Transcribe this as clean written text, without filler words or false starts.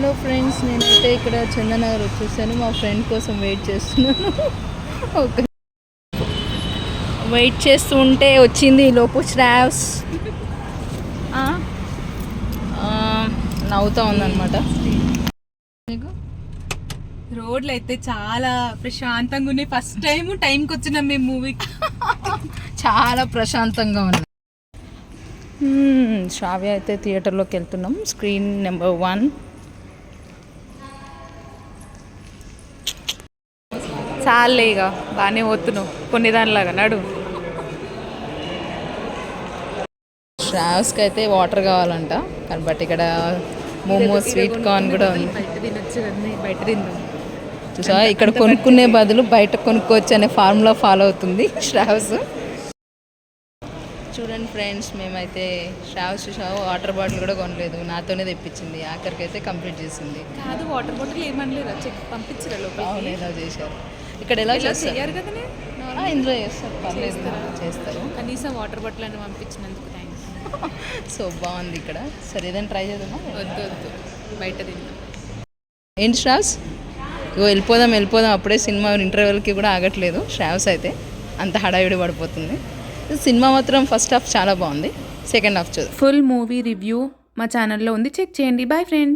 Hello friends, నేనైతే ఇక్కడ చందనగర్ వచ్చేసాను. మా ఫ్రెండ్ కోసం వెయిట్ చేస్తున్నాను. ఓకే, వెయిట్ చేస్తూ ఉంటే వచ్చింది లోపు శ్రావ్స్ నవ్వుతూ ఉందన్నమాట. రోడ్లు అయితే చాలా ప్రశాంతంగా ఉన్నాయి. ఫస్ట్ టైంకి వచ్చినాం మేము మూవీకి. చాలా ప్రశాంతంగా ఉంది. శ్రావ్య అయితే థియేటర్లోకి వెళ్తున్నాం. Screen number 1. చాలే ఇక బాగానే పోతున్నావు కొన్ని దానిలాగా నడు. శ్రావ్స్కి అయితే వాటర్ కావాలంట, కానీ బట్ ఇక్కడ మోమో స్వీట్ కార్న్ కూడా ఉంది. బయట తినొచ్చు కదా, బయట తిందాం. చూసా, ఇక్కడ కొనుక్కునే బదులు బయట కొనుక్కోవచ్చు అనే ఫార్ములా ఫాలో అవుతుంది శ్రావ్స్. చూడండి ఫ్రెండ్స్, మేమైతే శ్రావ్స్ వాటర్ బాటిల్ కూడా కొనలేదు, నాతోనే తెప్పించింది. ఆఖరికి అయితే కంప్లీట్ చేసింది. కాదు, వాటర్ బాటిల్ ఏమనలేదా? చెక్ పంపించరా లోపల? అవును, ఎలా చేశారు ఇక్కడ, ఎలా చేస్తారు కదనే. ఇందులో చేస్తారు, పర్లేదు చేస్తారు. కనీసం వాటర్ బాటిల్ అని పంపించినందుకు థ్యాంక్స్. సో బాగుంది ఇక్కడ. సరే, ఏదైనా ట్రై చేద్దామా? వద్దు బయట తిందాం. ఏంటి శ్రావ్స్, ఇగో వెళ్ళిపోదాం అప్పుడే సినిమా ఇంటర్వెల్కి కూడా ఆగట్లేదు శ్రావ్స్ అయితే. అంత హడావిడి పడిపోతుంది. సినిమా మాత్రం ఫస్ట్ హాఫ్ చాలా బాగుంది, సెకండ్ హాఫ్ చూద్దాం. ఫుల్ మూవీ రివ్యూ మా ఛానల్లో ఉంది, చెక్ చేయండి. Bye friends.